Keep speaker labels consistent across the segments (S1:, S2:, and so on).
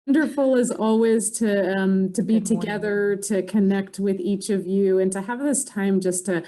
S1: Wonderful as always to be
S2: Good morning.
S1: together, to connect with each of you, and to have this time just to,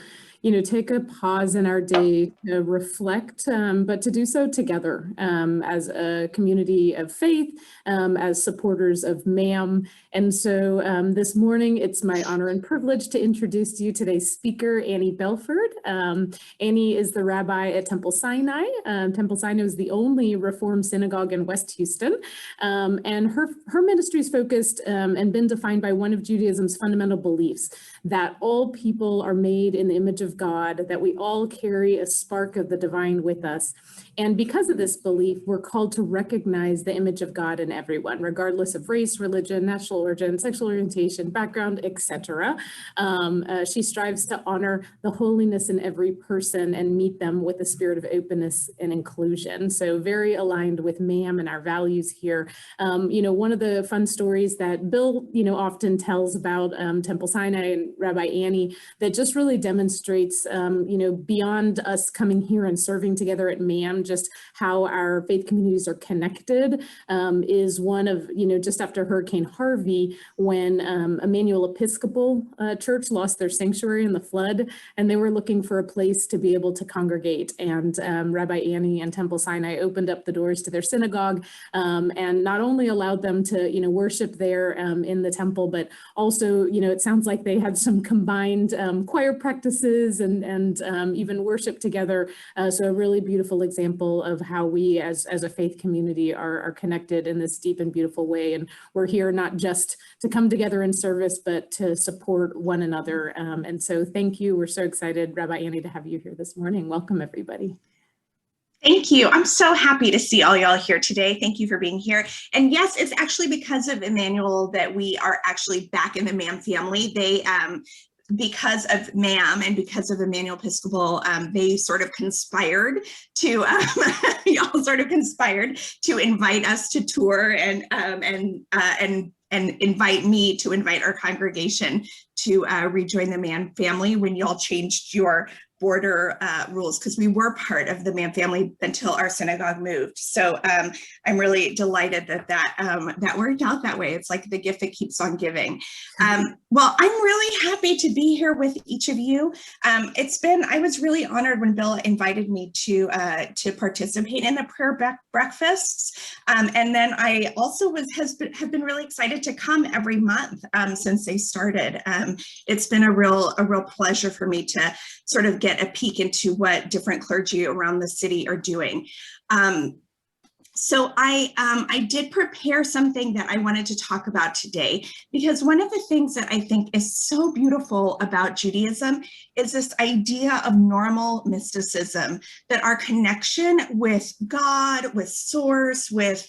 S1: take a pause in our day to reflect, but to do so together as a community of faith, as supporters of MAM. And so this morning, it's my honor and privilege to introduce to you today's speaker, Annie Belford. Annie is the rabbi at Temple Sinai. Temple Sinai is the only Reform synagogue in West Houston. And her ministry is focused and been defined by one of Judaism's fundamental beliefs, that all people are made in the image of God, that we all carry a spark of the divine with us. And because of this belief, we're called to recognize the image of God in everyone, regardless of race, religion, national origin, sexual orientation, background, etc. She strives to honor the holiness in every person and meet them with a spirit of openness and inclusion. So very aligned with MAM and our values here. One of the fun stories that Bill, often tells about Temple Sinai and Rabbi Annie that just really demonstrates, beyond us coming here and serving together at MAM, just how our faith communities are connected, is one of, just after Hurricane Harvey, when Emmanuel Episcopal Church lost their sanctuary in the flood, and they were looking for a place to be able to congregate. And Rabbi Annie and Temple Sinai opened up the doors to their synagogue, and not only allowed them to, worship there in the temple, but also, it sounds like they had some combined choir practices and even worship together. So a really beautiful example of how we as a faith community are connected in this deep and beautiful way. And we're here not just to come together in service, but to support one another. And so thank you. We're so excited, Rabbi Annie, to have you here this morning. Welcome, everybody.
S3: Thank you. I'm so happy to see all y'all here today. Thank you for being here. And yes, it's actually because of Emmanuel that we are actually back in the MAM family. They, because of MAM and because of Emmanuel Episcopal, they sort of conspired to, y'all sort of conspired to invite us to tour and invite me to invite our congregation to rejoin the MAM family when y'all changed your border rules, because we were part of the MAM family until our synagogue moved. So I'm really delighted that worked out that way. It's like the gift that keeps on giving. Well, I'm really happy to be here with each of you. I was really honored when Bill invited me to participate in the prayer breakfasts. And then I also have been really excited to come every month since they started. It's been a real pleasure for me to sort of get a peek into what different clergy around the city are doing. So I did prepare something that I wanted to talk about today, because one of the things that I think is so beautiful about Judaism is this idea of normal mysticism, that our connection with God, with Source, with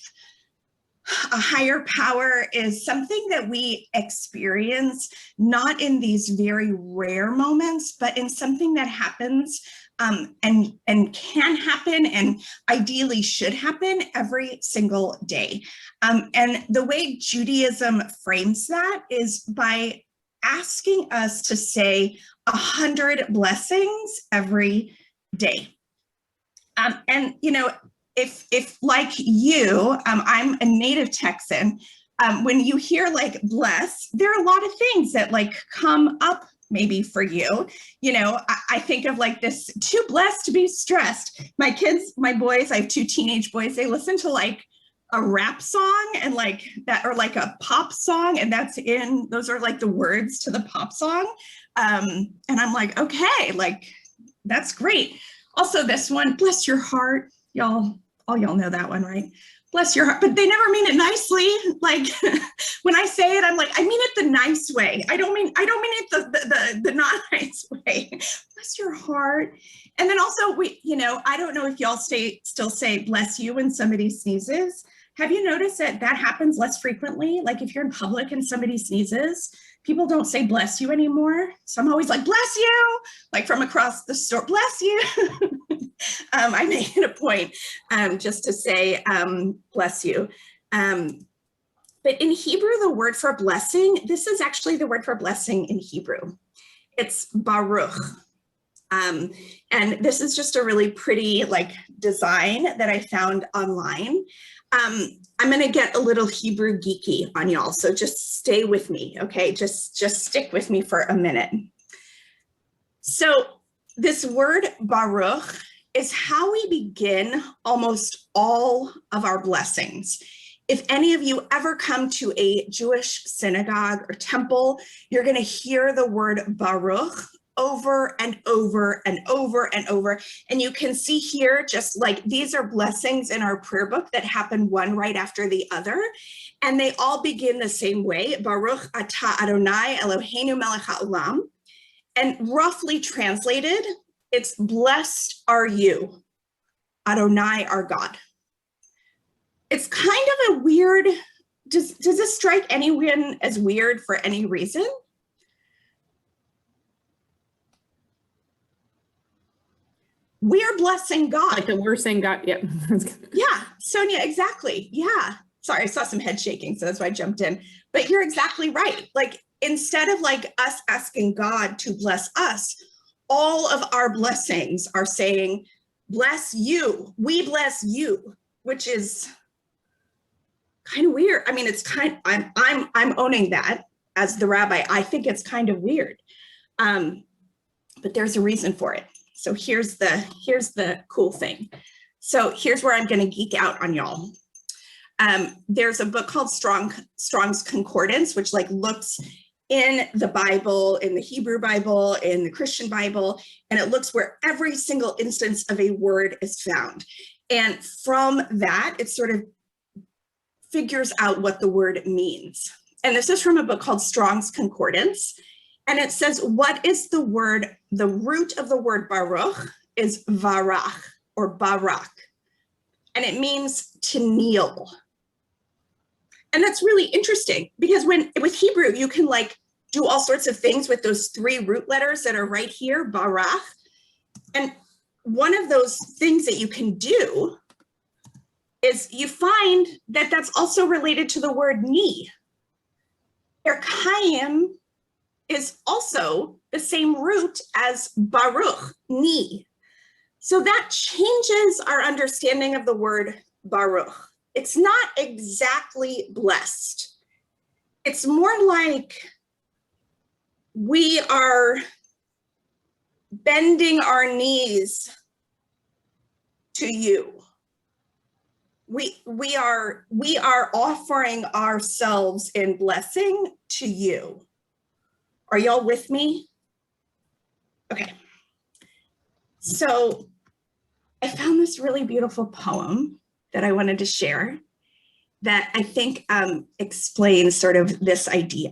S3: a higher power is something that we experience not in these very rare moments, but in something that happens and can happen and ideally should happen every single day. And the way Judaism frames that is by asking us to say 100 blessings every day. And if like you, I'm a native Texan, when you hear like bless, there are a lot of things that like come up maybe for you. I think of like this, too blessed to be stressed. My boys, I have 2 teenage boys, they listen to like a rap song and like that, or like a pop song, and those are like the words to the pop song. And I'm like, okay, like that's great. Also this one, bless your heart, y'all. All y'all know that one, right? Bless your heart, but they never mean it nicely. Like when I say it, I'm like, I mean it the nice way. I don't mean it the not nice way. Bless your heart. And then also I don't know if y'all still say bless you when somebody sneezes. Have you noticed that happens less frequently? Like if you're in public and somebody sneezes, people don't say bless you anymore. So I'm always like, bless you, like from across the store, bless you. I made it a point just to say bless you. But in Hebrew, the word for blessing, this is actually the word for blessing in Hebrew. It's Baruch. And this is just a really pretty like design that I found online. I'm going to get a little Hebrew geeky on y'all, so just stay with me, okay? Just stick with me for a minute. So this word Baruch is how we begin almost all of our blessings. If any of you ever come to a Jewish synagogue or temple, you're going to hear the word Baruch over and over and over and over. And you can see here, just like these are blessings in our prayer book that happen one right after the other. And they all begin the same way. Baruch atah Adonai Eloheinu melech haolam. And roughly translated, it's blessed are you, Adonai our God. It's kind of a weird, does this strike anyone as weird for any reason? We are blessing God.
S1: Like that we're saying God, yeah.
S3: Yeah, Sonia, exactly. Yeah. Sorry, I saw some head shaking, so that's why I jumped in. But you're exactly right. Like, instead of like us asking God to bless us, all of our blessings are saying, bless you, we bless you, which is kind of weird. I mean, it's kind, I'm owning that as the rabbi. I think it's kind of weird, but there's a reason for it. So here's the cool thing. So here's where I'm going to geek out on y'all. There's a book called Strong's Concordance, which like looks in the Bible, in the Hebrew Bible, in the Christian Bible, and it looks where every single instance of a word is found. And from that, it sort of figures out what the word means. And this is from a book called Strong's Concordance. And it says, what is the word, the root of the word Baruch is varach or barak. And it means to kneel. And that's really interesting because with Hebrew, you can like do all sorts of things with those three root letters that are right here, barach. And one of those things that you can do is you find that that's also related to the word knee. Erchaim is also the same root as baruch, knee. So that changes our understanding of the word baruch. It's not exactly blessed. It's more like we are bending our knees to you. We are offering ourselves in blessing to you. Are y'all with me? Okay. So I found this really beautiful poem that I wanted to share that I think explains sort of this idea.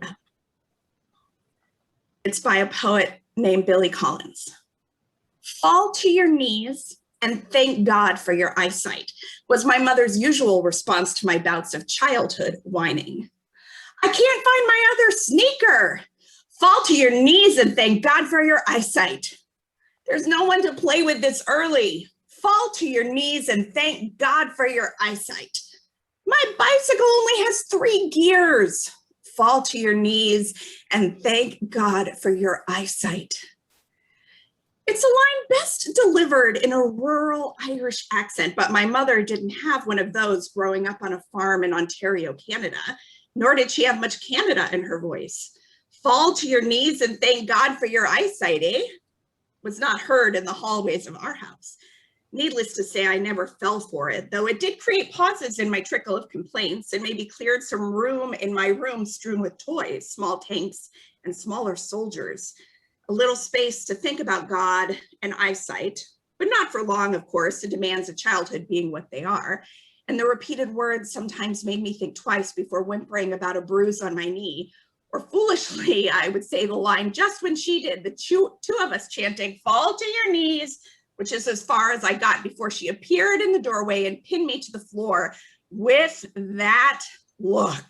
S3: It's by a poet named Billy Collins. Fall to your knees and thank God for your eyesight was my mother's usual response to my bouts of childhood whining. I can't find my other sneaker. Fall to your knees and thank God for your eyesight. There's no one to play with this early. Fall to your knees and thank God for your eyesight. My bicycle only has 3 gears. Fall to your knees and thank God for your eyesight. It's a line best delivered in a rural Irish accent, but my mother didn't have one of those growing up on a farm in Ontario, Canada, nor did she have much Canada in her voice. Fall to your knees and thank God for your eyesight, eh? Was not heard in the hallways of our house. Needless to say, I never fell for it, though it did create pauses in my trickle of complaints and maybe cleared some room in my room strewn with toys, small tanks, and smaller soldiers. A little space to think about God and eyesight, but not for long, of course, the demands of childhood being what they are. And the repeated words sometimes made me think twice before whimpering about a bruise on my knee. Or foolishly, I would say the line just when she did, the two of us chanting, fall to your knees, which is as far as I got before she appeared in the doorway and pinned me to the floor with that look.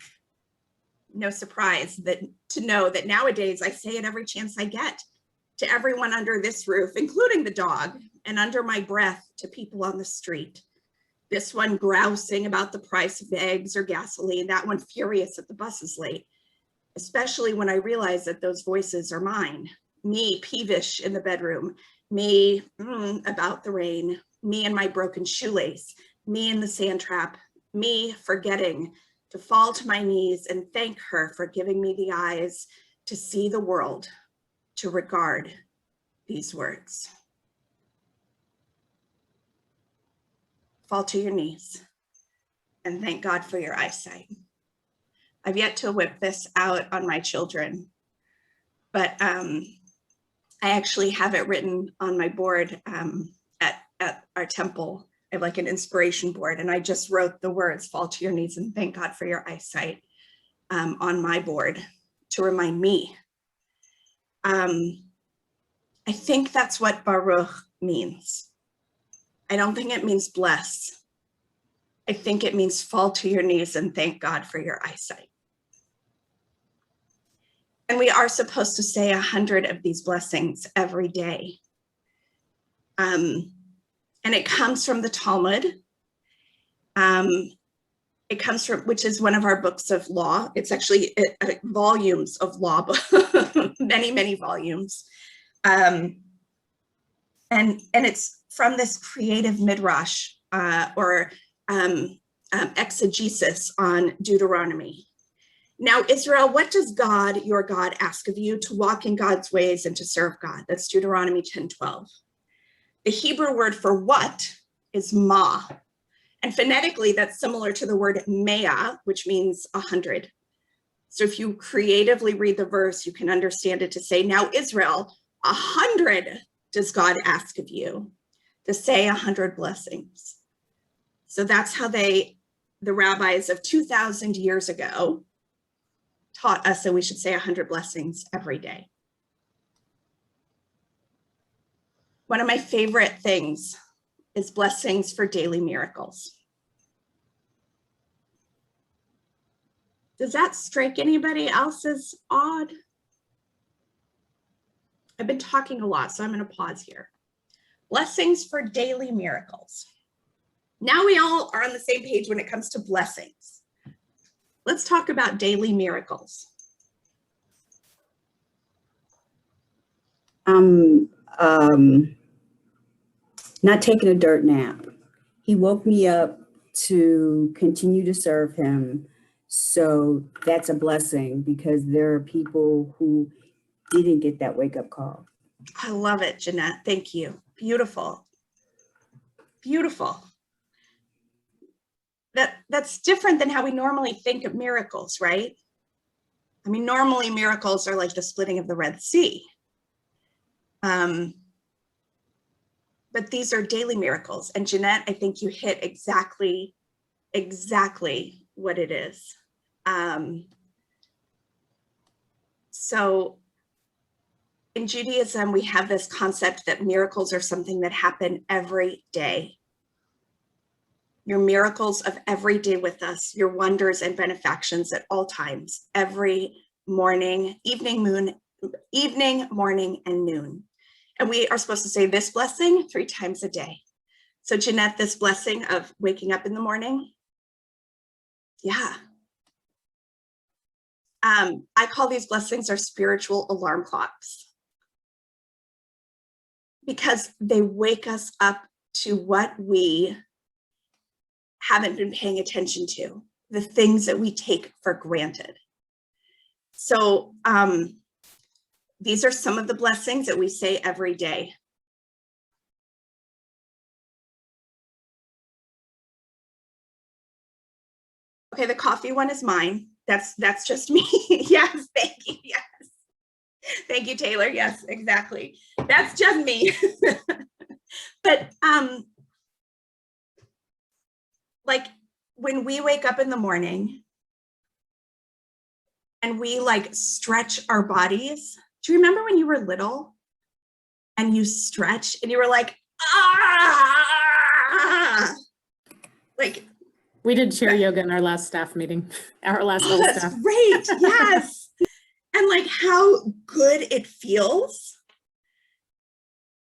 S3: No surprise to know that nowadays I say it every chance I get to everyone under this roof, including the dog, and under my breath to people on the street. This one grousing about the price of eggs or gasoline, that one furious that the bus is late, especially when I realize that those voices are mine. Me peevish in the bedroom, me about the rain, me and my broken shoelace, me in the sand trap, me forgetting to fall to my knees and thank her for giving me the eyes to see the world, to regard these words. Fall to your knees and thank God for your eyesight. I've yet to whip this out on my children, but I actually have it written on my board at our temple. I have like an inspiration board, and I just wrote the words, fall to your knees and thank God for your eyesight, on my board to remind me. I think that's what Baruch means. I don't think it means bless. I think it means fall to your knees and thank God for your eyesight. And we are supposed to say 100 of these blessings every day. And it comes from the Talmud. It comes from, which is one of our books of law. It's actually volumes of law, many, many volumes. And it's from this creative midrash or exegesis on Deuteronomy. Now, Israel, what does God, your God, ask of you? To walk in God's ways and to serve God. That's Deuteronomy 10:12. The Hebrew word for what is ma. And phonetically, that's similar to the word mea, which means 100. So if you creatively read the verse, you can understand it to say, now, Israel, 100 does God ask of you, to say 100 blessings. So that's how the rabbis of 2,000 years ago taught us that we should say 100 blessings every day. One of my favorite things is blessings for daily miracles. Does that strike anybody else as odd? I've been talking a lot, so I'm going to pause here. Blessings for daily miracles. Now we all are on the same page when it comes to blessings. Let's talk about daily miracles.
S2: Not taking a dirt nap. He woke me up to continue to serve him. So that's a blessing because there are people who didn't get that wake up call.
S3: I love it, Jeanette. Thank you. Beautiful. Beautiful. That's different than how we normally think of miracles, right? I mean, normally miracles are like the splitting of the Red Sea. But these are daily miracles. And Jeanette, I think you hit exactly what it is. So in Judaism, we have this concept that miracles are something that happen every day. Your miracles of every day with us, your wonders and benefactions at all times, every morning, evening, morning, and noon. And we are supposed to say this blessing 3 times a day. So Jeanette, this blessing of waking up in the morning, yeah. I call these blessings our spiritual alarm clocks because they wake us up to what we haven't been paying attention to, the things that we take for granted. So these are some of the blessings that we say every day. Okay, the coffee one is mine. That's just me. Yes, thank you. Yes. Thank you, Taylor. Yes, exactly. That's just me. But like when we wake up in the morning and we like stretch our bodies. Do you remember when you were little and you stretch and you were like, ah, like
S1: We did chair yoga in our last staff meeting, our last little
S3: that's
S1: staff.
S3: great. Yes. And like how good it feels.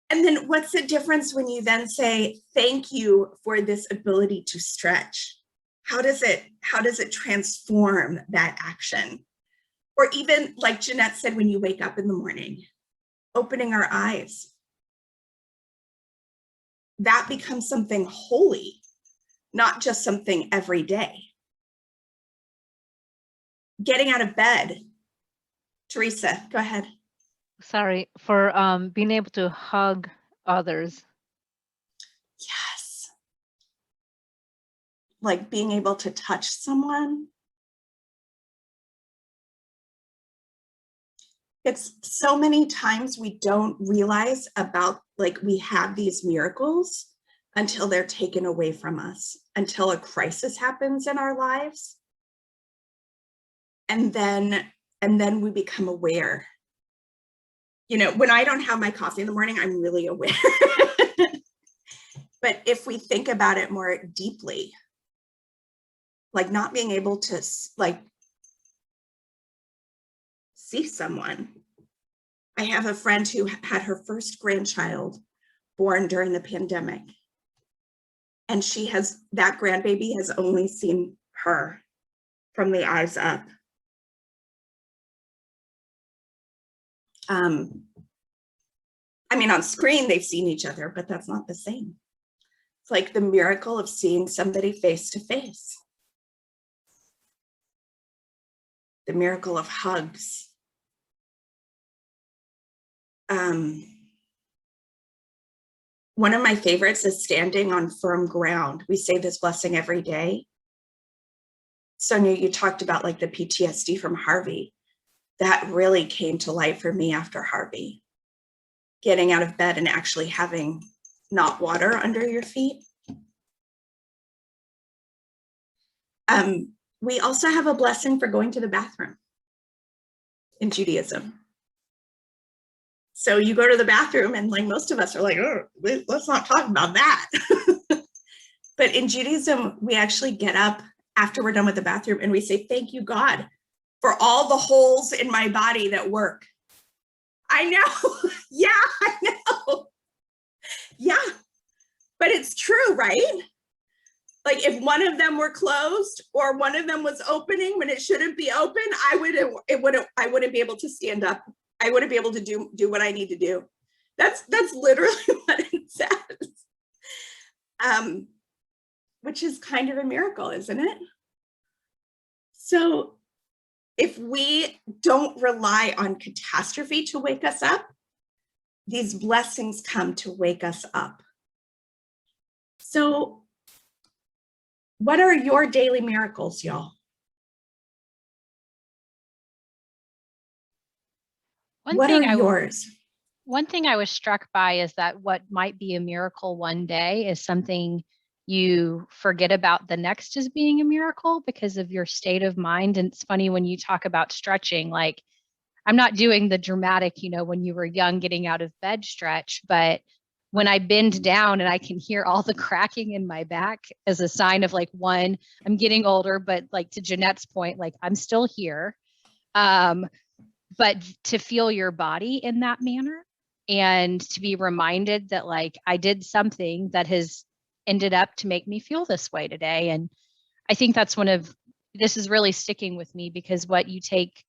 S3: And then what's the difference when you then say, thank you for this ability to stretch? How does it transform that action? Or even like Jeanette said, when you wake up in the morning, opening our eyes, that becomes something holy. not just something every day. Getting out of bed. Teresa, go ahead.
S4: Sorry, for being able to hug others.
S3: Yes. Like being able to touch someone. It's so many times we don't realize about, like, we have these miracles until they're taken away from us, until a crisis happens in our lives. And then we become aware. You know, when I don't have my coffee in the morning, I'm really aware. But if we think about it more deeply, like not being able to like see someone. I have a friend who had her first grandchild born during the pandemic. And that grandbaby has only seen her from the eyes up. I mean, on screen, they've seen each other, but that's not the same. It's like the miracle of seeing somebody face to face. The miracle of hugs. One of my favorites is standing on firm ground. We say this blessing every day. Sonia, you talked about like the PTSD from Harvey. That really came to light for me after Harvey. Getting out of bed and actually having not water under your feet. We also have a blessing for going to the bathroom in Judaism. So you go to the bathroom and like most of us are like, oh, let's not talk about that. But in Judaism, we actually get up after we're done with the bathroom and we say, thank you, God, for all the holes in my body that work. I know. Yeah, I know. Yeah, but it's true, right? Like if one of them were closed or one of them was opening when it shouldn't be open, I wouldn't be able to stand up. I wouldn't be able to do what I need to do. That's literally what it says. Which is kind of a miracle, isn't it? So if we don't rely on catastrophe to wake us up, these blessings come to wake us up. So what are your daily miracles, y'all? What are yours?
S4: One thing I was struck by is that what might be a miracle one day is something you forget about the next as being a miracle because of your state of mind. And it's funny when you talk about stretching, like I'm not doing the dramatic, when you were young, getting out of bed stretch, but when I bend down and I can hear all the cracking in my back as a sign of like, one, I'm getting older, but like to Jeanette's point, like I'm still here. But to feel your body in that manner and to be reminded that like I did something that has ended up to make me feel this way today. And I think that's this is really sticking with me because what you take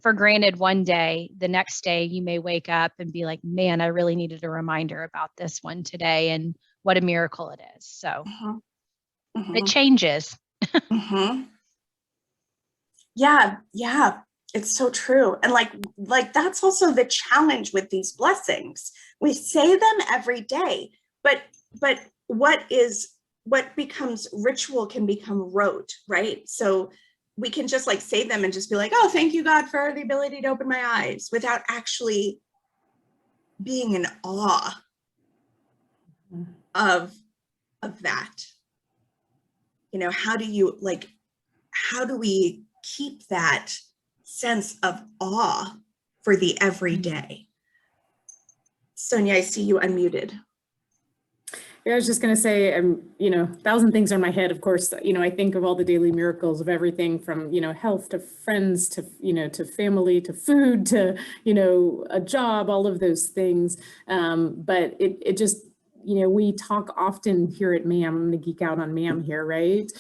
S4: for granted one day, the next day you may wake up and be like, man, I really needed a reminder about this one today and what a miracle it is. So it changes.
S3: Yeah. It's so true. And like that's also the challenge with these blessings. We say them every day, but what becomes ritual can become rote, right? So we can just like say them and just be like, oh, thank you, God, for the ability to open my eyes without actually being in awe of that. How do we keep that sense of awe for the everyday? Sonia, I see you unmuted.
S1: Yeah, I was just going to say, 1,000 things are in my head. Of course, I think of all the daily miracles of everything from, health to friends to, to family, to food, to, a job, all of those things. But it just, we talk often here at MAM, I'm going to geek out on MAM here, right?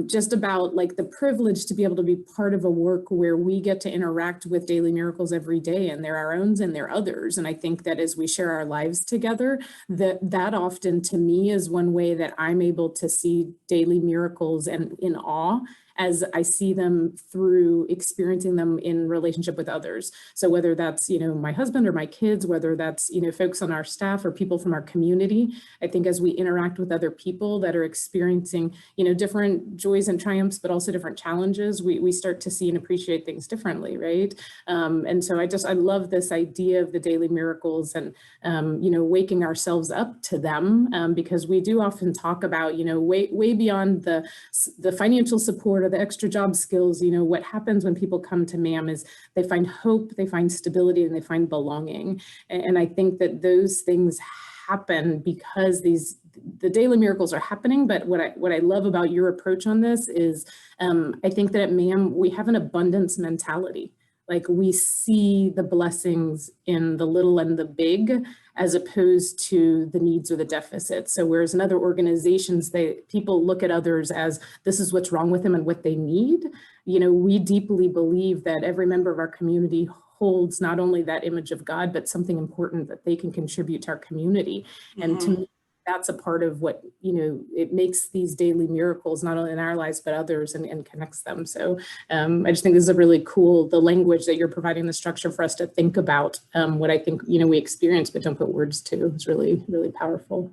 S1: Just about like the privilege to be able to be part of a work where we get to interact with daily miracles every day, and they're our own and they're others. And I think that as we share our lives together, that often to me is one way that I'm able to see daily miracles and in awe as I see them through experiencing them in relationship with others. So whether that's, my husband or my kids, whether that's, folks on our staff or people from our community, I think as we interact with other people that are experiencing, different joys and triumphs, but also different challenges, we start to see and appreciate things differently, right? And so I love this idea of the daily miracles and, waking ourselves up to them, because we do often talk about, way beyond the financial support or the extra job skills. What happens when people come to MAM is they find hope, they find stability, and they find belonging. And I think that those things happen because the daily miracles are happening. But what I love about your approach on this is I think that at MAM, we have an abundance mentality. Like we see the blessings in the little and the big, as opposed to the needs or the deficits. So whereas in other organizations, people look at others as this is what's wrong with them and what they need, we deeply believe that every member of our community holds not only that image of God, but something important that they can contribute to our community. Mm-hmm. And to me, that's a part of what, it makes these daily miracles, not only in our lives, but others, and connects them. So I just think this is a really cool, the language that you're providing, the structure for us to think about what I think, we experience, but don't put words to. It's really, really powerful.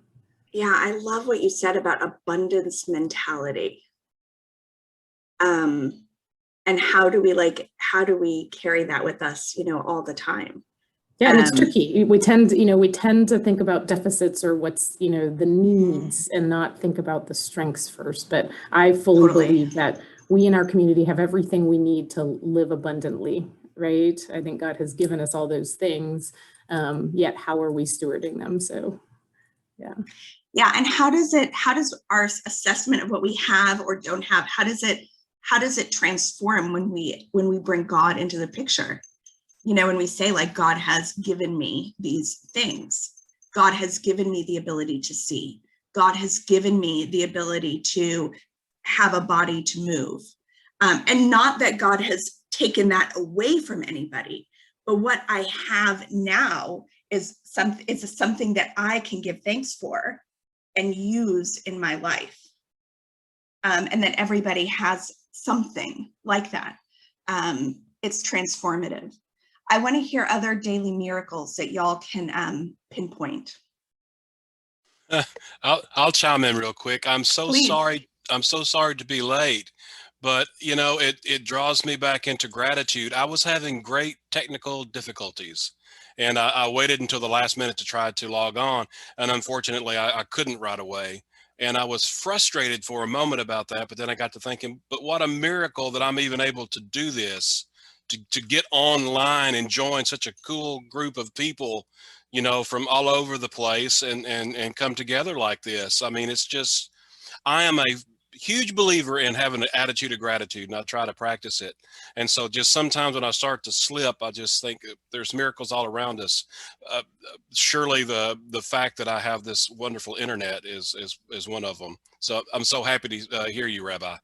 S3: Yeah, I love what you said about abundance mentality. And how do we carry that with us, all the time?
S1: Yeah, and it's tricky. We tend to think about deficits or what's, the needs, and not think about the strengths first. But I fully believe that we in our community have everything we need to live abundantly, right? I think God has given us all those things, yet how are we stewarding them? So, yeah.
S3: Yeah, and how does our assessment of what we have or don't have, how does it transform when we bring God into the picture? When we say like, God has given me these things, God has given me the ability to see, God has given me the ability to have a body to move. And not that God has taken that away from anybody, but what I have now is something that I can give thanks for and use in my life. And that everybody has something like that. It's transformative. I want to hear other daily miracles that y'all can pinpoint.
S5: I'll chime in real quick.
S3: Please.
S5: I'm so sorry to be late, but it draws me back into gratitude. I was having great technical difficulties, and I waited until the last minute to try to log on, and unfortunately I couldn't right away. And I was frustrated for a moment about that, but then I got to thinking, but what a miracle that I'm even able to do this. To get online and join such a cool group of people, from all over the place and come together like this. I mean, it's just, I am a huge believer in having an attitude of gratitude, and I try to practice it. And so just sometimes when I start to slip, I just think there's miracles all around us. Surely the fact that I have this wonderful internet is one of them. So I'm so happy to hear you, Rabbi.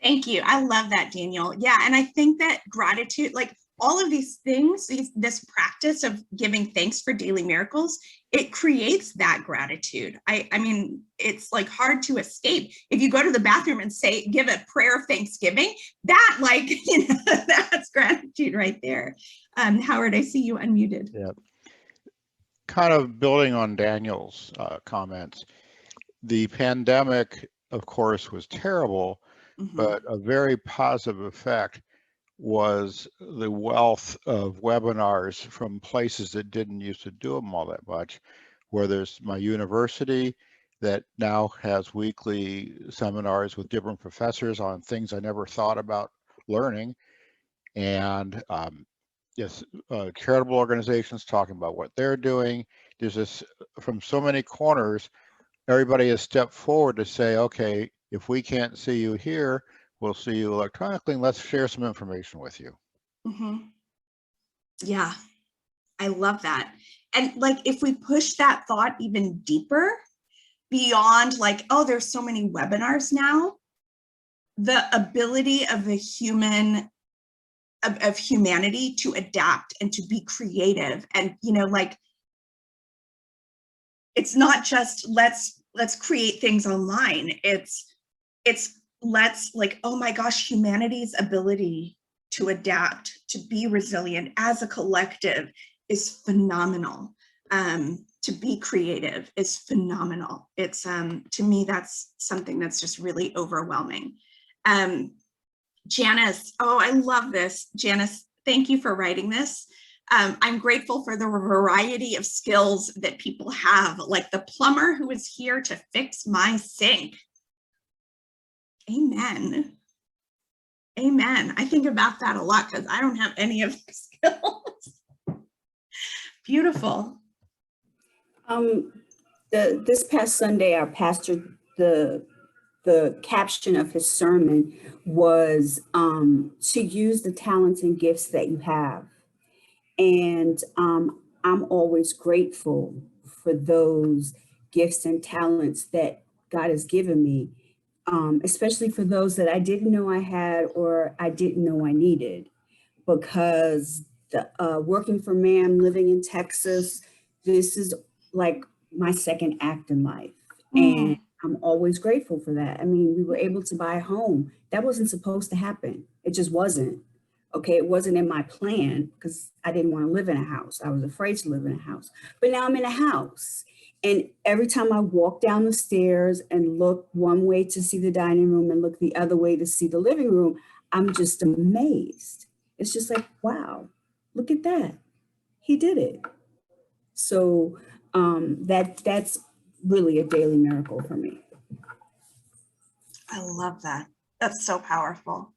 S3: Thank you. I love that, Daniel. Yeah, and I think that gratitude, like all of these things, this practice of giving thanks for daily miracles, it creates that gratitude. I mean, it's like hard to escape. If you go to the bathroom and give a prayer of thanksgiving, that that's gratitude right there. Howard, I see you unmuted.
S6: Yeah. Kind of building on Daniel's comments, the pandemic, of course, was terrible. Mm-hmm. But a very positive effect was the wealth of webinars from places that didn't used to do them all that much, where there's my university that now has weekly seminars with different professors on things I never thought about learning. And charitable organizations talking about what they're doing. There's this from so many corners, everybody has stepped forward to say, okay, if we can't see you here, we'll see you electronically, and let's share some information with you.
S3: Mm-hmm. Yeah, I love that. And like, if we push that thought even deeper beyond like, oh, there's so many webinars now, the ability of the human, of humanity to adapt and to be creative. And, you know, like, it's not just let's create things online. It's let's, like, oh my gosh, humanity's ability to adapt, to be resilient as a collective is phenomenal. To be creative is phenomenal. It's to me, that's something that's just really overwhelming. Janice, oh, I love this. Janice, thank you for writing this. I'm grateful for the variety of skills that people have, like the plumber who is here to fix my sink. Amen. Amen. I think about that a lot because I don't have any of the skills. Beautiful.
S2: This past Sunday, our pastor, the caption of his sermon was to use the talents and gifts that you have. And I'm always grateful for those gifts and talents that God has given me, especially for those that I didn't know I had or I didn't know I needed. Because working for MAM, living in Texas, this is like my second act in life. And I'm always grateful for that. I mean, we were able to buy a home. That wasn't supposed to happen. It just wasn't. Okay, it wasn't in my plan because I didn't want to live in a house. I was afraid to live in a house. But now I'm in a house. And every time I walk down the stairs and look one way to see the dining room and look the other way to see the living room, I'm just amazed. It's just like, wow, look at that. He did it. So that's really a daily miracle for me.
S3: I love that. That's so powerful.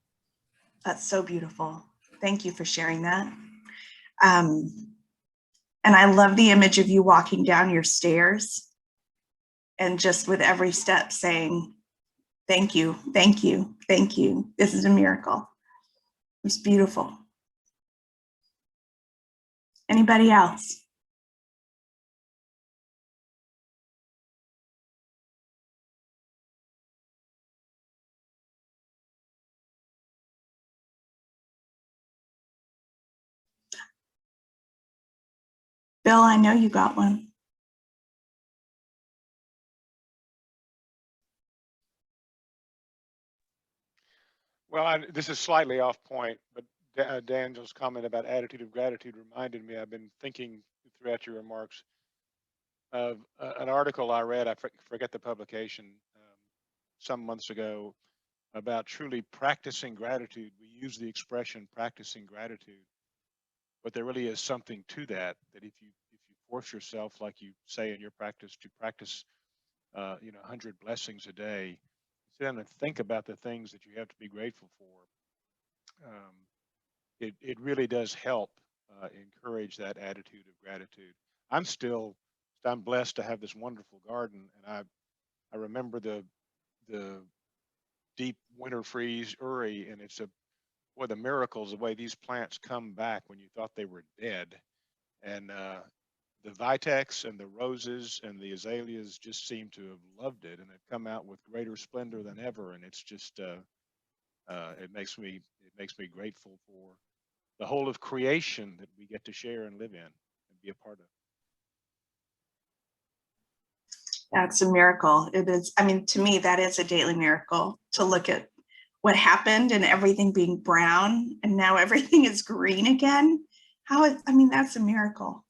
S3: That's so beautiful. Thank you for sharing that. And I love the image of you walking down your stairs and just with every step saying, thank you, thank you, thank you. This is a miracle. It's beautiful. Anybody else? Bill, I know you got one.
S7: Well, this is slightly off point, but Daniel's comment about attitude of gratitude reminded me, I've been thinking throughout your remarks of an article I read, I forget the publication, some months ago, about truly practicing gratitude. We use the expression practicing gratitude, but there really is something to that, that if you force yourself, like you say in your practice, to practice 100 blessings a day, sit down and think about the things that you have to be grateful for. It really does help encourage that attitude of gratitude. I'm blessed to have this wonderful garden, and I remember the deep winter freeze, Uri, and it's the miracles, the way these plants come back when you thought they were dead. And the vitex and the roses and the azaleas just seem to have loved it, and they've come out with greater splendor than ever. And it's just it makes me grateful for the whole of creation that we get to share and live in and be a part of.
S3: That's a miracle. It is. I mean, to me, that is a daily miracle, to look at what happened and everything being brown and now everything is green again. That's a miracle.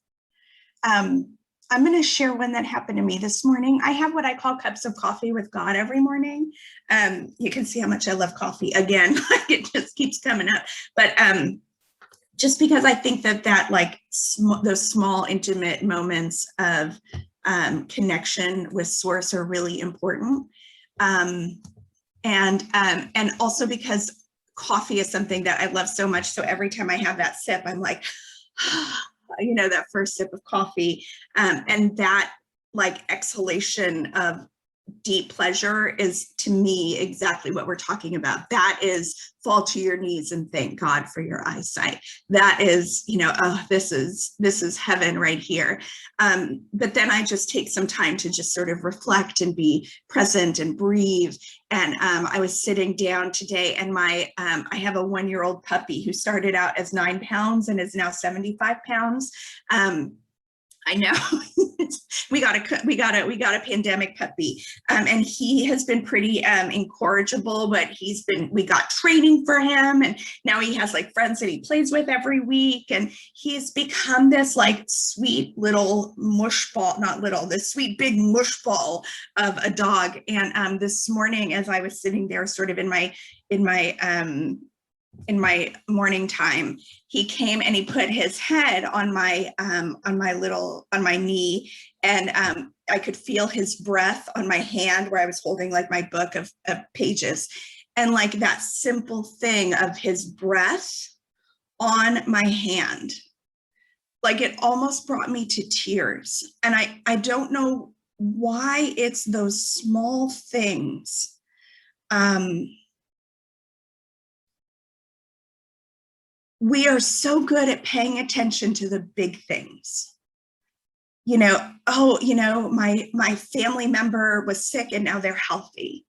S3: I'm going to share one that happened to me this morning. I have what I call cups of coffee with God every morning. You can see how much I love coffee. Again, it just keeps coming up. But just because I think that like those small, intimate moments of connection with Source are really important. And also because coffee is something that I love so much. So every time I have that sip, I'm like, that first sip of coffee, and that like exhalation of deep pleasure is, to me, exactly what we're talking about. That is fall to your knees and thank God for your eyesight. That is, oh, this is heaven right here. But then I just take some time to just sort of reflect and be present and breathe. And I was sitting down today, and I have a 1-year-old puppy who started out as 9 pounds and is now 75 pounds. I know we got a pandemic puppy, and he has been pretty incorrigible, but we got training for him, and now he has like friends that he plays with every week, and he's become this like sweet little mush ball, this sweet big mush ball of a dog. And this morning, as I was sitting there sort of in my morning time, he came and he put his head on my knee, and I could feel his breath on my hand where I was holding like my book of pages, and like that simple thing of his breath on my hand, like it almost brought me to tears. And I don't know why it's those small things. We are so good at paying attention to the big things. My family member was sick and now they're healthy.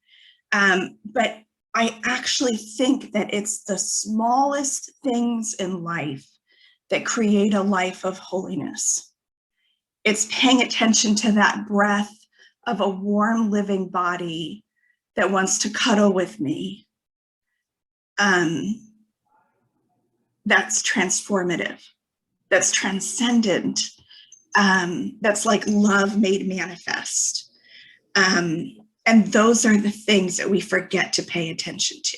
S3: But I actually think that it's the smallest things in life that create a life of holiness. It's paying attention to that breath of a warm, living body that wants to cuddle with me. That's transformative, that's transcendent, that's like love made manifest. And those are the things that we forget to pay attention to.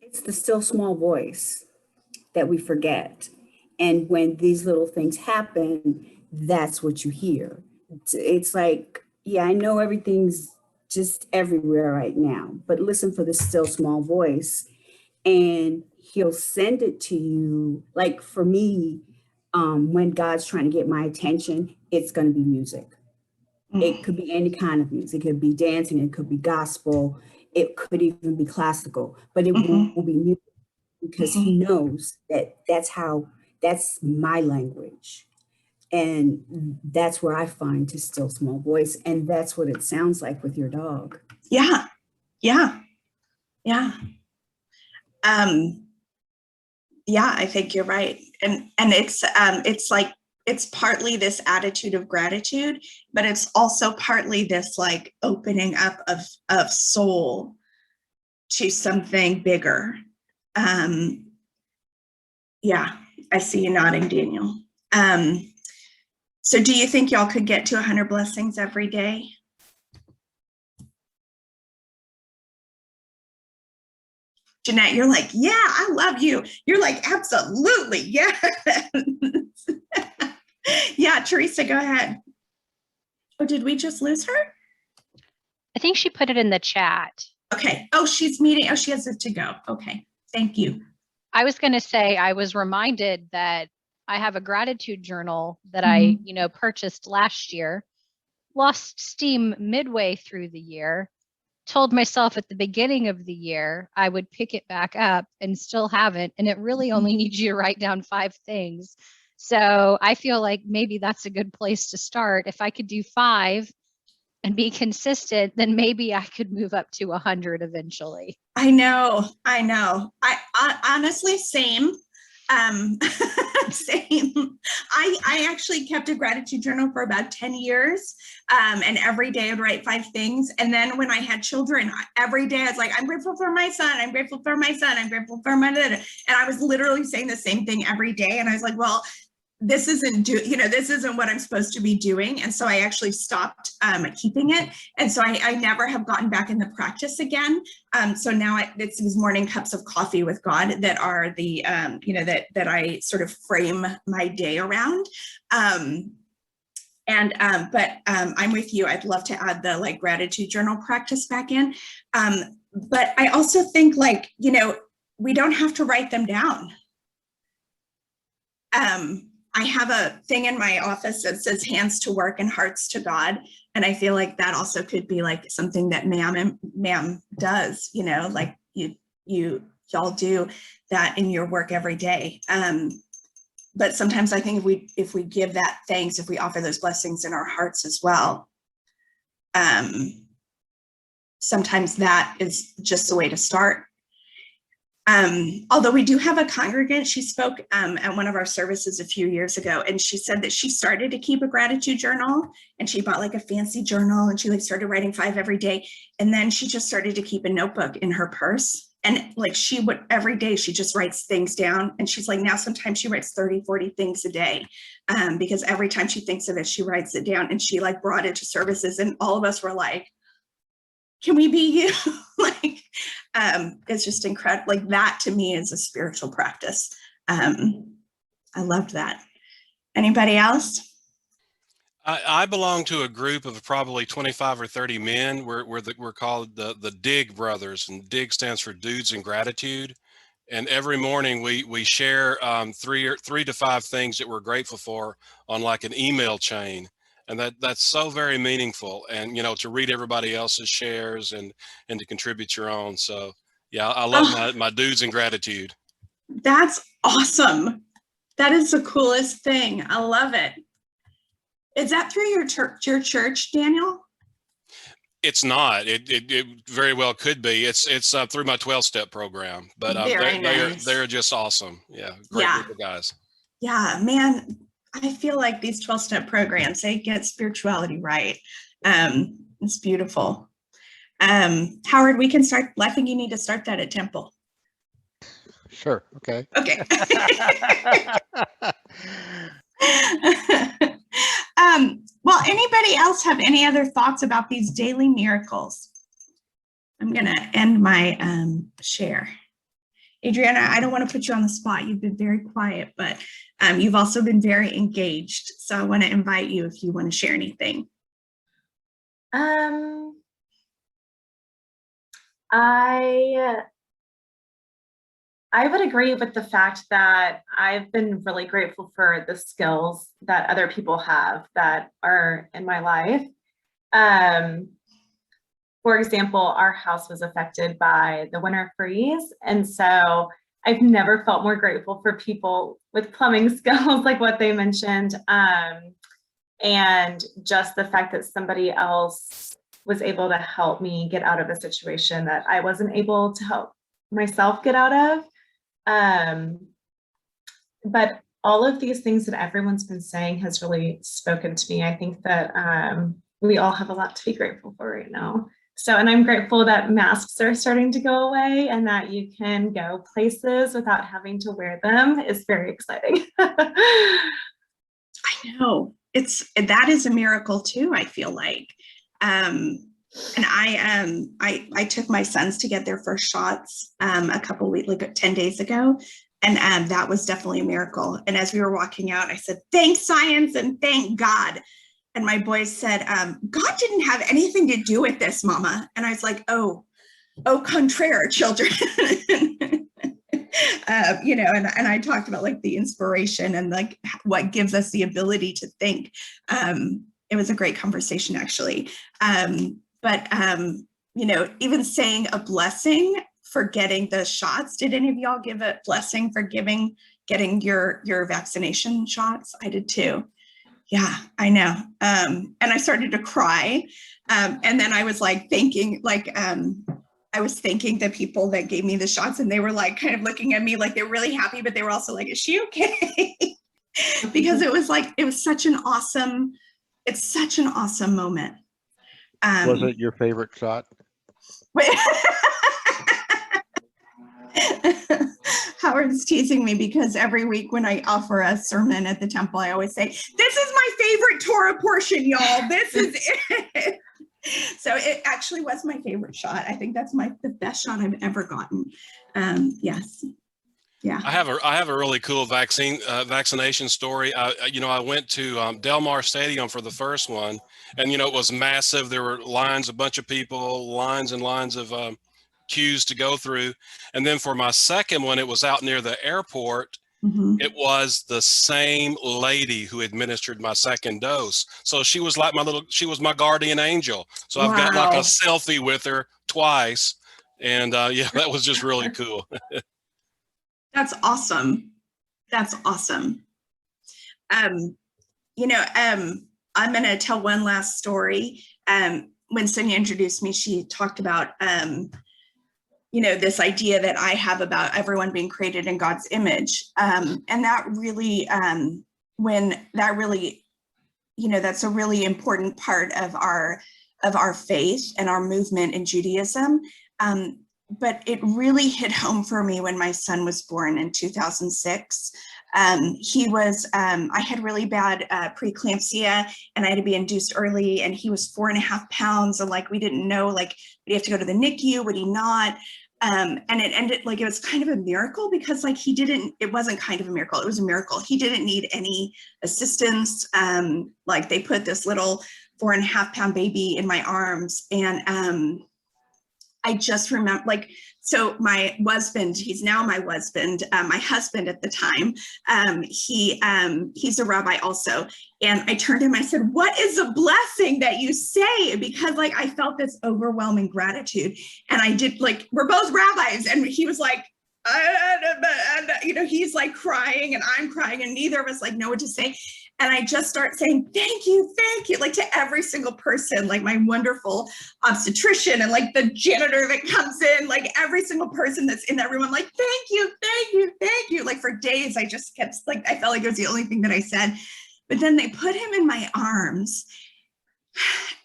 S2: It's the still small voice that we forget. And when these little things happen, that's what you hear. It's like, yeah, I know everything's just everywhere right now, but listen for the still small voice. And he'll send it to you. Like for me, when God's trying to get my attention, it's going to be music. It could be any kind of music. It could be dancing. It could be gospel. It could even be classical, but it will be music, because he knows that that's my language. And that's where I find his still small voice. And that's what it sounds like with your dog.
S3: Yeah. I think you're right. And it's like, it's partly this attitude of gratitude, but it's also partly this like opening up of soul to something bigger. I see you nodding, Daniel. So do you think y'all could get to 100 blessings every day? Jeanette, you're like, yeah, I love you. You're like, absolutely, yes. Yeah, Teresa, go ahead. Oh, did we just lose her?
S4: I think she put it in the chat.
S3: Okay. Oh, she's meeting. Oh, she has it to go. Okay. Thank you.
S4: I was going to say, I was reminded that I have a gratitude journal that I, purchased last year, lost steam midway through the year, told myself at the beginning of the year I would pick it back up, and still haven't. And it really only needs you to write down 5 things. So I feel like maybe that's a good place to start. If I could do 5 and be consistent, then maybe I could move up to 100 eventually.
S3: I know. I honestly, same. Same. I actually kept a gratitude journal for about 10 years. And every day I'd write 5 things. And then when I had children, every day I was like, I'm grateful for my son. I'm grateful for my son. I'm grateful for my dad. And I was literally saying the same thing every day. And I was like, well, this isn't what I'm supposed to be doing. And so I actually stopped keeping it. And so I never have gotten back in the practice again. So now it's these morning cups of coffee with God that are the, that I sort of frame my day around. But I'm with you. I'd love to add the like gratitude journal practice back in. But I also think we don't have to write them down. I have a thing in my office that says hands to work and hearts to God. And I feel like that also could be like something that MAM does, you know, like y'all do that in your work every day. But sometimes I think if we give that thanks, if we offer those blessings in our hearts as well, sometimes that is just the way to start. Although we do have a congregant, she spoke at one of our services a few years ago, and she said that she started to keep a gratitude journal, and she bought like a fancy journal, and she like started writing 5 every day. And then she just started to keep a notebook in her purse. And like she would, every day she just writes things down. And she's like, now sometimes she writes 30, 40 things a day, because every time she thinks of it, she writes it down. And she like brought it to services, and all of us were like, can we be you? Like, it's just incredible. Like that to me is a spiritual practice. I loved that. Anybody else?
S5: I belong to a group of probably 25 or 30 men. We're called the Dig Brothers, and Dig stands for Dudes in Gratitude. And every morning we share 3 to 5 things that we're grateful for on like an email chain. And that's so very meaningful. And, you know, to read everybody else's shares and to contribute your own. So yeah, I love my Dudes in Gratitude.
S3: That's awesome. That is the coolest thing. I love it. Is that through your church, Daniel?
S5: It's not. It very well could be. It's through my 12-step program. But they're just awesome. Yeah, great group of guys. Yeah, man. I feel like these 12-step programs, they get spirituality right. It's beautiful. Howard, we can start. I think you need to start that at Temple.
S6: Sure. Okay.
S3: Okay. Well, anybody else have any other thoughts about these daily miracles? I'm going to end my share. Adriana, I don't want to put you on the spot. You've been very quiet, but you've also been very engaged. So I want to invite you if you want to share anything.
S8: I would agree with the fact that I've been really grateful for the skills that other people have that are in my life. For example, our house was affected by the winter freeze. And so I've never felt more grateful for people with plumbing skills like what they mentioned. And just the fact that somebody else was able to help me get out of a situation that I wasn't able to help myself get out of. But all of these things that everyone's been saying has really spoken to me. I think that we all have a lot to be grateful for right now. So, and I'm grateful that masks are starting to go away and that you can go places without having to wear them. It's very exciting.
S3: I know. That is a miracle too, I feel like. And I took my sons to get their first shots a couple weeks, like 10 days ago. And that was definitely a miracle. And as we were walking out, I said, thanks science and thank God. And my boys said, God didn't have anything to do with this, Mama. And I was like, au contraire, children. You know, and I talked about like the inspiration and like what gives us the ability to think. It was a great conversation, actually. But, you know, even saying a blessing for getting the shots. Did any of y'all give a blessing for getting your vaccination shots? I did too. Yeah, I know. And I started to cry. And then I was like thinking, like, I was thanking the people that gave me the shots, and they were like kind of looking at me like they were really happy, but they were also like, is she okay? Because it was such an awesome moment.
S6: Was it your favorite shot?
S3: Howard's teasing me because every week when I offer a sermon at the temple, I always say, this is my favorite Torah portion, y'all. This is it. So it actually was my favorite shot. I think that's the best shot I've ever gotten. Yes. Yeah.
S5: I have a really cool vaccination story. I went to Del Mar Stadium for the first one, and it was massive. There were lines, a bunch of people, lines and lines of queues to go through. And then for my second one, it was out near the airport, It was the same lady who administered my second dose. So she was like she was my guardian angel. So I've got like a selfie with her twice. And yeah, that was just really cool.
S3: That's awesome. That's awesome. You know, I'm going to tell one last story. When Sonia introduced me, she talked about, you know, this idea that I have about everyone being created in God's image. And that really, you know, that's a really important part of our faith and our movement in Judaism. But it really hit home for me when my son was born in 2006. I had really bad preeclampsia, and I had to be induced early, and he was 4.5 pounds. And like, we didn't know, like, would he have to go to the NICU? Would he not? And it ended, like, it was kind of a miracle, because like it wasn't kind of a miracle, it was a miracle. He didn't need any assistance. Like, they put this little 4.5 pound baby in my arms, and I just remember, like, so my husband, he's now my husband, my husband at the time, he's a rabbi also. And I turned to him, I said, what is a blessing that you say? Because like, I felt this overwhelming gratitude. And I did, like, we're both rabbis. And he was like, you know, he's like crying and I'm crying, and neither of us like know what to say. And I just start saying, thank you, like, to every single person, like my wonderful obstetrician and like the janitor that comes in, like every single person that's in that room. I'm like, thank you, thank you, thank you. Like, for days, I just kept, like, I felt like it was the only thing that I said. But then they put him in my arms.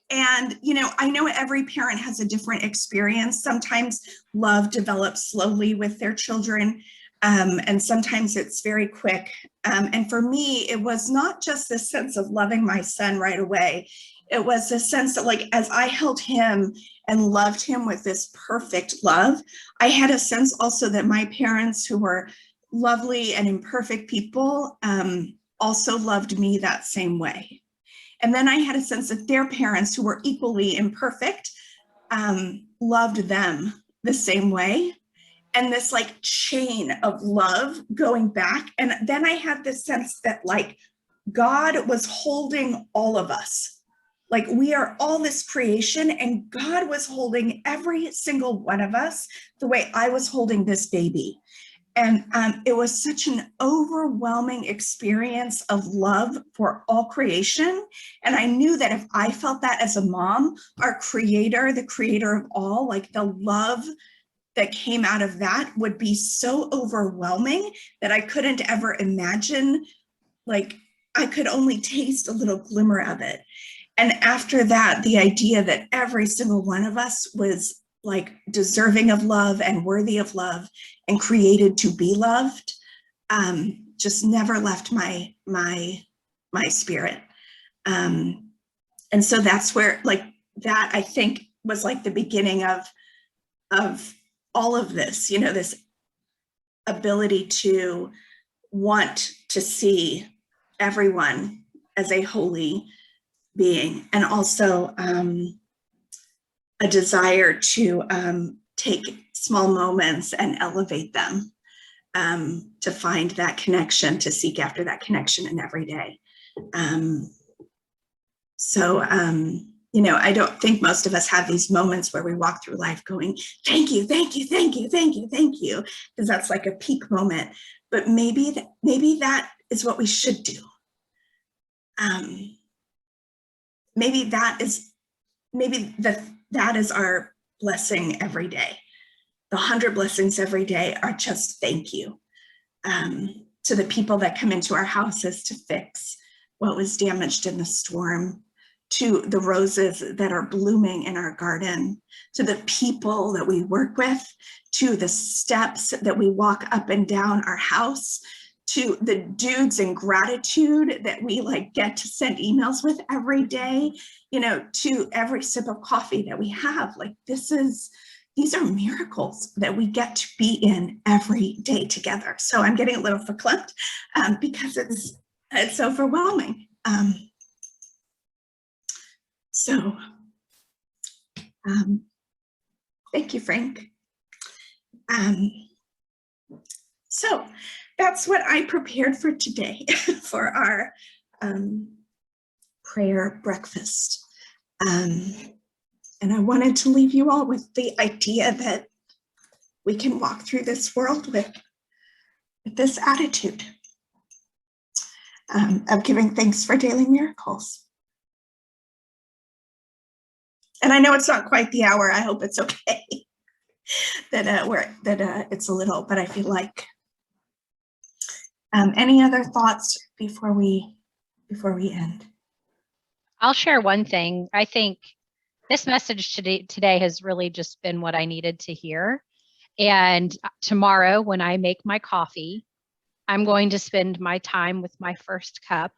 S3: And, you know, I know every parent has a different experience. Sometimes love develops slowly with their children. And sometimes it's very quick. And for me, it was not just this sense of loving my son right away. It was a sense that, like, as I held him and loved him with this perfect love, I had a sense also that my parents, who were lovely and imperfect people, also loved me that same way. And then I had a sense that their parents, who were equally imperfect, loved them the same way. And this like chain of love going back. And then I had this sense that, like, God was holding all of us. Like, we are all this creation, and God was holding every single one of us the way I was holding this baby. And it was such an overwhelming experience of love for all creation. And I knew that if I felt that as a mom, our creator, the creator of all, like, the love that came out of that would be so overwhelming that I couldn't ever imagine. Like, I could only taste a little glimmer of it. And after that, the idea that every single one of us was like deserving of love and worthy of love and created to be loved, just never left my spirit. And so that's where, like, that I think was like the beginning of all of this, you know, this ability to want to see everyone as a holy being, and also a desire to take small moments and elevate them, to find that connection, to seek after that connection in every day. You know, I don't think most of us have these moments where we walk through life going, thank you, thank you, thank you, thank you, thank you, because that's like a peak moment. But maybe that is what we should do. Maybe that is our blessing every day. The 100 blessings every day are just thank you, to the people that come into our houses to fix what was damaged in the storm, to the roses that are blooming in our garden, to the people that we work with, to the steps that we walk up and down our house, to the dudes in gratitude that we like get to send emails with every day, you know, to every sip of coffee that we have. Like, these are miracles that we get to be in every day together. So I'm getting a little verklempt because it's overwhelming. Thank you, Frank. So that's what I prepared for today for our prayer breakfast. And I wanted to leave you all with the idea that we can walk through this world with this attitude of giving thanks for daily miracles. And I know it's not quite the hour. I hope it's okay that it's a little, but I feel like any other thoughts before we end?
S4: I'll share one thing. I think this message today has really just been what I needed to hear. And tomorrow, when I make my coffee, I'm going to spend my time with my first cup,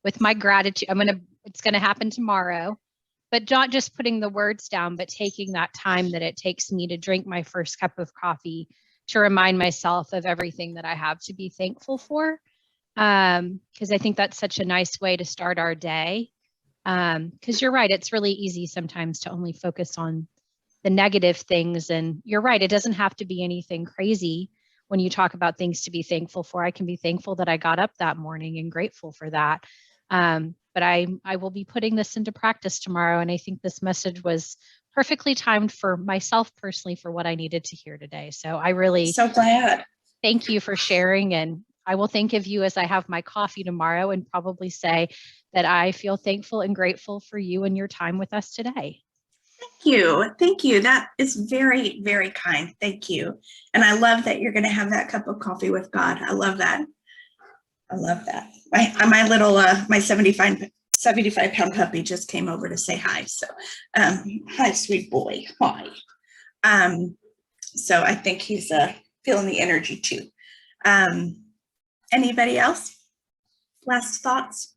S4: with my gratitude. It's going to happen tomorrow, but not just putting the words down, but taking that time that it takes me to drink my first cup of coffee to remind myself of everything that I have to be thankful for. Because I think that's such a nice way to start our day. Because you're right, it's really easy sometimes to only focus on the negative things. And you're right, it doesn't have to be anything crazy when you talk about things to be thankful for. I can be thankful that I got up that morning and grateful for that. But I will be putting this into practice tomorrow. And I think this message was perfectly timed for myself personally for what I needed to hear today. So I really
S3: So glad.
S4: Thank you for sharing. And I will think of you as I have my coffee tomorrow and probably say that I feel thankful and grateful for you and your time with us today.
S3: Thank you. Thank you. That is very, very kind. Thank you. And I love that you're going to have that cup of coffee with God. I love that. I love that. My little, my 75-pound puppy just came over to say hi. So, hi, sweet boy. Hi. So I think he's feeling the energy too. Anybody else? Last thoughts?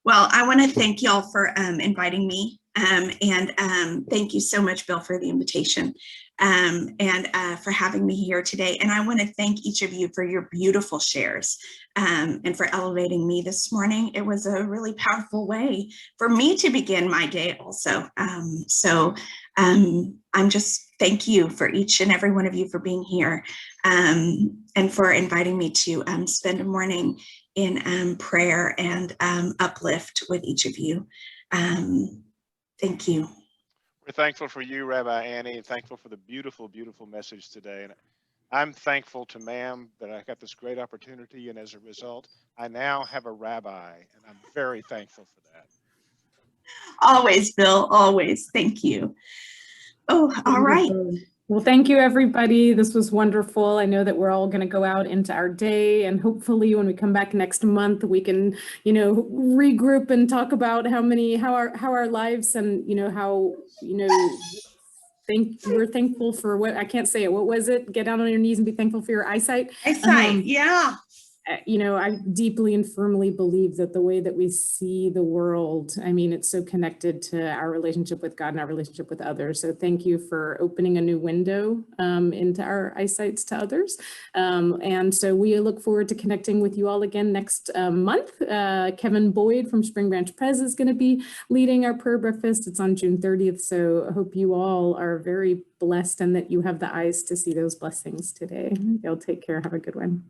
S3: Well, I want to thank y'all for inviting me. And thank you so much, Bill, for the invitation and for having me here today. And I want to thank each of you for your beautiful shares and for elevating me this morning. It was a really powerful way for me to begin my day also. I'm just thank you for each and every one of you for being here and for inviting me to spend a morning in prayer and uplift with each of you. Thank you.
S7: We're thankful for you, Rabbi Annie, and thankful for the beautiful, beautiful message today. And I'm thankful to MAM that I got this great opportunity, and as a result, I now have a rabbi, and I'm very thankful for that.
S3: Always, Bill, always. Thank you. Oh, all right.
S1: Well, thank you, everybody. This was wonderful. I know that we're all going to go out into our day, and hopefully when we come back next month, we can, regroup and talk about how our lives and, how, we're thankful for what, I can't say it. What was it? Get down on your knees and be thankful for your eyesight.
S3: Eyesight, yeah.
S1: I deeply and firmly believe that the way that we see the world, it's so connected to our relationship with God and our relationship with others. So thank you for opening a new window into our eyesights to others. And so we look forward to connecting with you all again next month. Kevin Boyd from Spring Branch Pres is going to be leading our prayer breakfast. It's on June 30th. So I hope you all are very blessed and that you have the eyes to see those blessings today. Y'all take care. Have a good one.